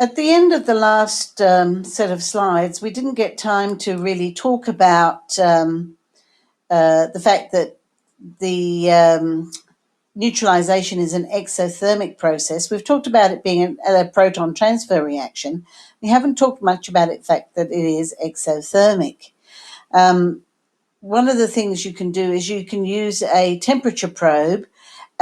At the end of the last set of slides, we didn't get time to really talk about the fact that the neutralization is an exothermic process. We've talked about it being a proton transfer reaction. We haven't talked much about the fact that it is exothermic. One of the things you can do is you can use a temperature probe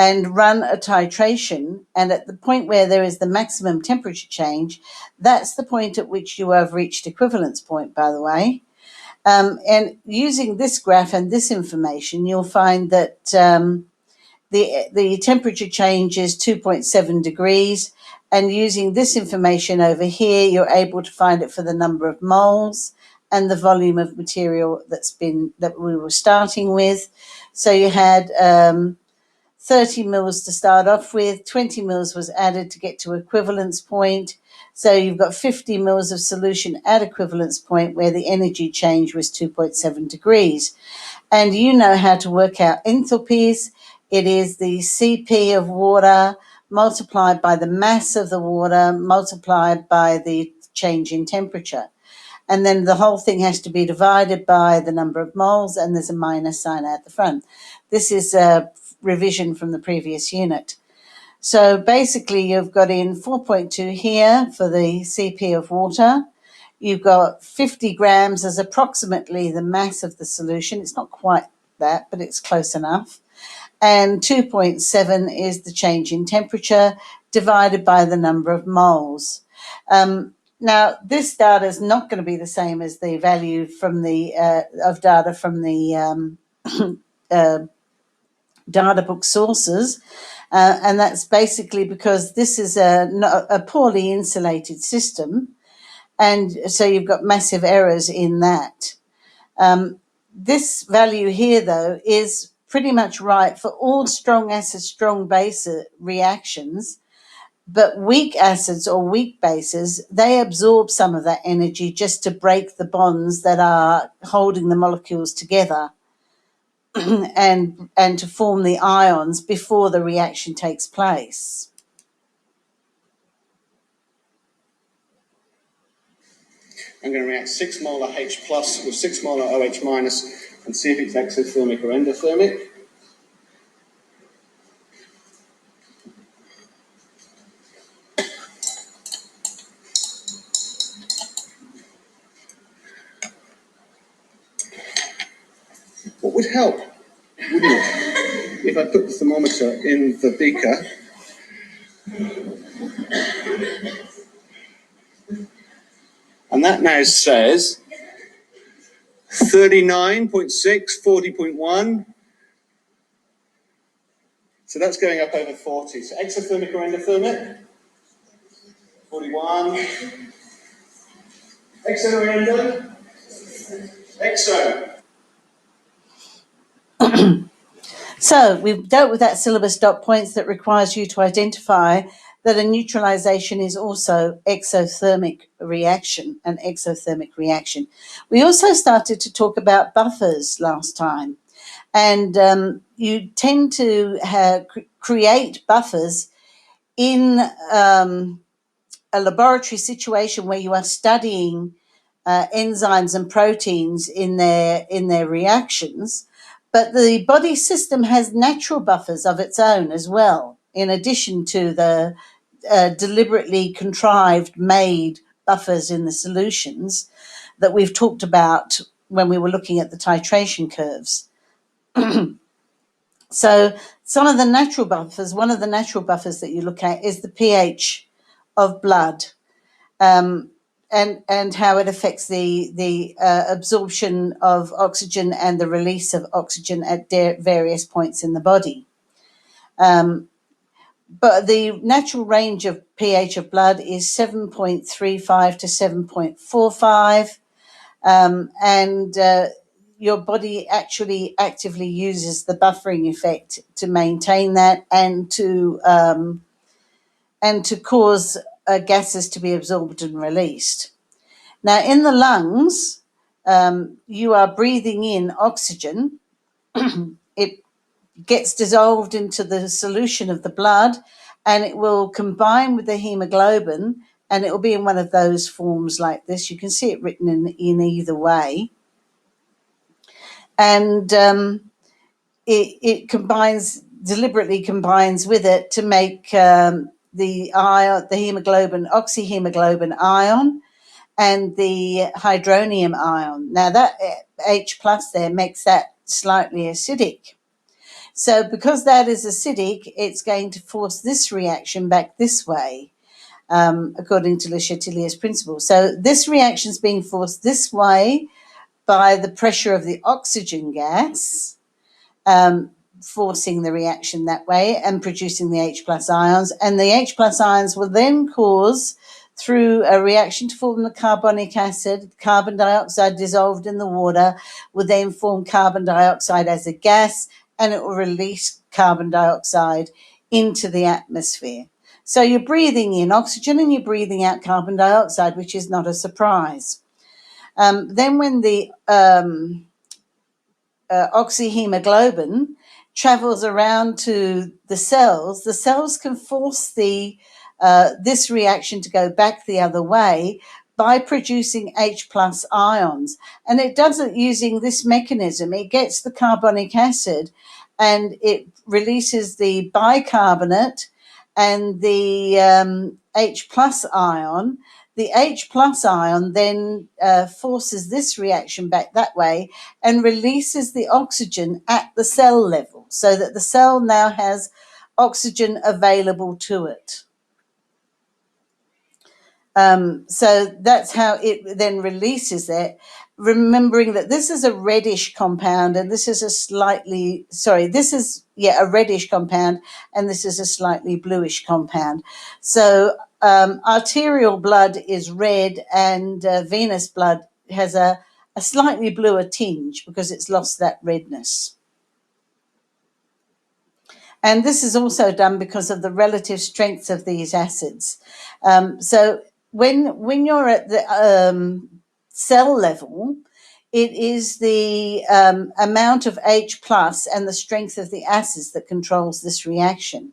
and run a titration, and at the point where there is the maximum temperature change, that's the point at which you have reached equivalence point, by the way. And using this graph and this information, you'll find that the temperature change is 2.7 degrees, and using this information over here, you're able to find it for the number of moles and the volume of material that we were starting with. So you had 30 mils to start off with, 20 mils was added to get to equivalence point. So you've got 50 mils of solution at equivalence point where the energy change was 2.7 degrees. And you know how to work out enthalpies. It is the Cp of water multiplied by the mass of the water multiplied by the change in temperature. And then the whole thing has to be divided by the number of moles, and there's a minus sign at the front. This is a revision from the previous unit. So basically you've got in 4.2 here for the Cp of water. You've got 50 grams as approximately the mass of the solution. It's not quite that, but it's close enough. And 2.7 is the change in temperature divided by the number of moles. Now, this data is not going to be the same as the value from the of data from the data book sources, and that's basically because this is a poorly insulated system, and so you've got massive errors in that. This value here, though, is pretty much right for all strong acid, strong base reactions. But weak acids or weak bases, they absorb some of that energy just to break the bonds that are holding the molecules together and to form the ions before the reaction takes place. I'm going to react 6 molar H plus with 6 molar OH minus and see if it's exothermic or endothermic. What would help, wouldn't it, if I put the thermometer in the beaker and that now says 39.6, 40.1. So that's going up over 40. So exothermic or endothermic? 41. Exo or endo? Exo. So we've dealt with that syllabus dot points that requires you to identify that a neutralization is also an exothermic reaction. We also started to talk about buffers last time, and you tend to create buffers in a laboratory situation where you are studying enzymes and proteins in their reactions. But the body system has natural buffers of its own as well, in addition to the deliberately contrived made buffers in the solutions that we've talked about when we were looking at the titration curves. So one of the natural buffers that you look at is the pH of blood, and how it affects the absorption of oxygen and the release of oxygen at various points in the body. But the natural range of pH of blood is 7.35 to 7.45, and your body actually actively uses the buffering effect to maintain that and to cause gases to be absorbed and released. Now, in the lungs, you are breathing in oxygen. It gets dissolved into the solution of the blood, and it will combine with the hemoglobin and it will be in one of those forms like this. You can see it written in either way. And it deliberately combines with it to make the hemoglobin, oxyhemoglobin ion, and the hydronium ion. Now that H plus there makes that slightly acidic. So because that is acidic, it's going to force this reaction back this way, according to Le Chatelier's principle. So this reaction is being forced this way by the pressure of the oxygen gas, forcing the reaction that way and producing the H plus ions. And the H plus ions will then cause, through a reaction to form the carbonic acid, carbon dioxide dissolved in the water will then form carbon dioxide as a gas, and it will release carbon dioxide into the atmosphere. So you're breathing in oxygen and you're breathing out carbon dioxide, which is not a surprise. Then when the oxyhemoglobin travels around to the cells can force this reaction to go back the other way by producing H plus ions. And it does it using this mechanism. It gets the carbonic acid and it releases the bicarbonate and the H plus ion. The H plus ion then forces this reaction back that way and releases the oxygen at the cell level so that the cell now has oxygen available to it. So that's how it then releases it, remembering that this is a reddish compound and this is a reddish compound and this is a slightly bluish compound. So arterial blood is red and venous blood has a slightly bluer tinge because it's lost that redness. And this is also done because of the relative strengths of these acids. So when you're at the cell level, it is the amount of H plus and the strength of the acids that controls this reaction.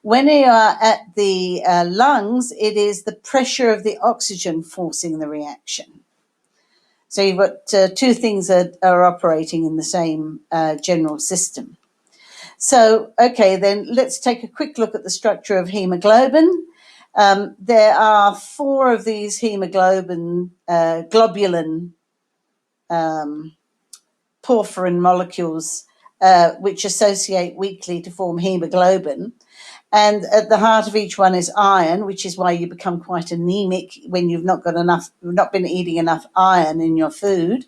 When you are at the lungs, it is the pressure of the oxygen forcing the reaction. So you've got two things that are operating in the same general system. So, okay, then let's take a quick look at the structure of hemoglobin. There are 4 of these hemoglobin globulin porphyrin molecules which associate weakly to form hemoglobin. And at the heart of each one is iron, which is why you become quite anemic when you've not been eating enough iron in your food.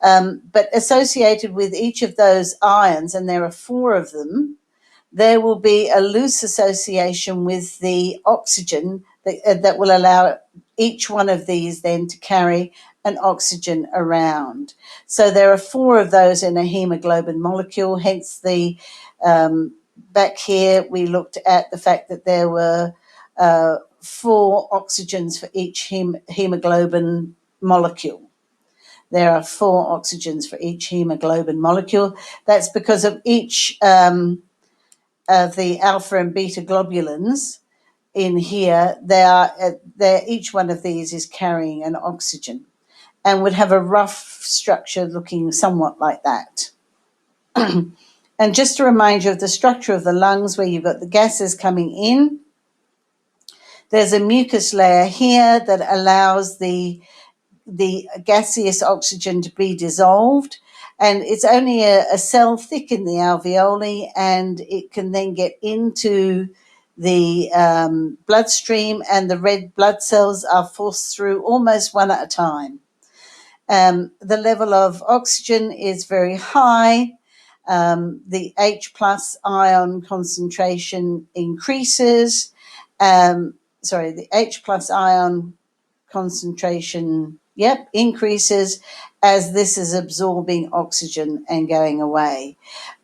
But associated with each of those ions, and there are 4 of them, there will be a loose association with the oxygen that will allow each one of these then to carry an oxygen around. So there are 4 of those in a hemoglobin molecule, hence the back here we looked at the fact that there were 4 oxygens for each hemoglobin molecule. There are 4 oxygens for each hemoglobin molecule. That's because of each of the alpha and beta globulins in here. Each one of these is carrying an oxygen and would have a rough structure looking somewhat like that. And just to remind you of the structure of the lungs, where you've got the gases coming in, there's a mucus layer here that allows the gaseous oxygen to be dissolved, and it's only a cell thick in the alveoli, and it can then get into the bloodstream, and the red blood cells are forced through almost one at a time. The level of oxygen is very high. The H plus ion concentration increases. The H plus ion concentration, increases as this is absorbing oxygen and going away.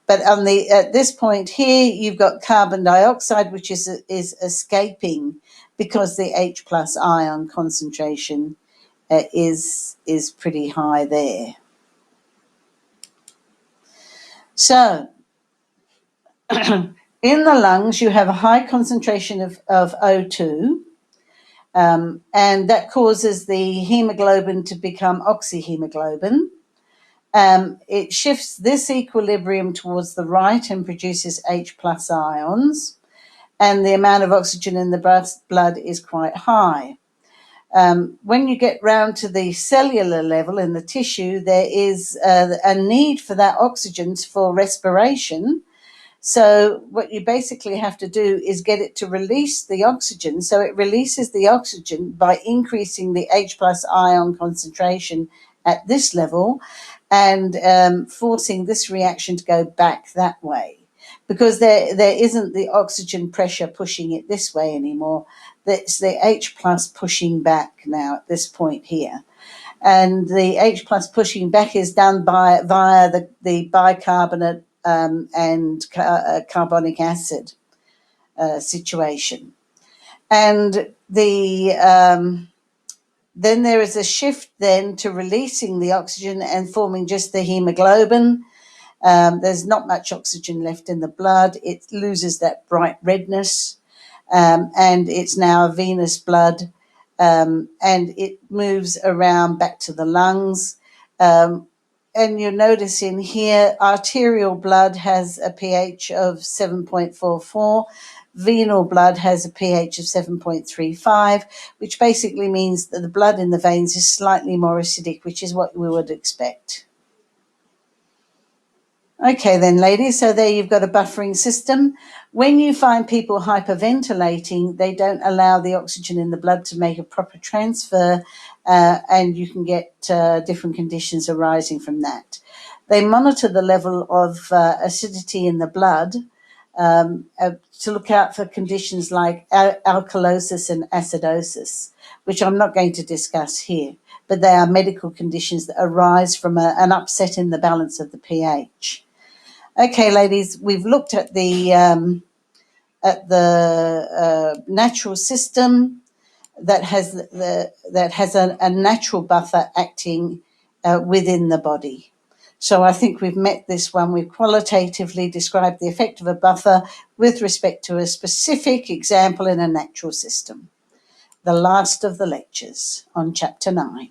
But at this point here, you've got carbon dioxide, which is escaping because the H plus ion concentration is pretty high there. So in the lungs, you have a high concentration of O2, and that causes the hemoglobin to become oxyhemoglobin. It shifts this equilibrium towards the right and produces H plus ions, and the amount of oxygen in the blood is quite high. When you get round to the cellular level in the tissue, there is a need for that oxygen for respiration. So what you basically have to do is get it to release the oxygen. So it releases the oxygen by increasing the H plus ion concentration at this level and forcing this reaction to go back that way. Because there isn't the oxygen pressure pushing it this way anymore. It's the H plus pushing back now at this point here. And the H plus pushing back is done via the bicarbonate and carbonic acid situation. And then there is a shift then to releasing the oxygen and forming just the hemoglobin. There's not much oxygen left in the blood. It loses that bright redness, and it's now venous blood, and it moves around back to the lungs. And you'll notice in here, arterial blood has a pH of 7.44. Venal blood has a pH of 7.35, which basically means that the blood in the veins is slightly more acidic, which is what we would expect. Okay then, ladies, so there you've got a buffering system. When you find people hyperventilating, they don't allow the oxygen in the blood to make a proper transfer, and you can get different conditions arising from that. They monitor the level of acidity in the blood to look out for conditions like alkalosis and acidosis, which I'm not going to discuss here, but they are medical conditions that arise from an upset in the balance of the pH. Okay, ladies, we've looked at the natural system that has a natural buffer acting within the body. So I think we've met this one. We've qualitatively described the effect of a buffer with respect to a specific example in a natural system. The last of the lectures on Chapter 9.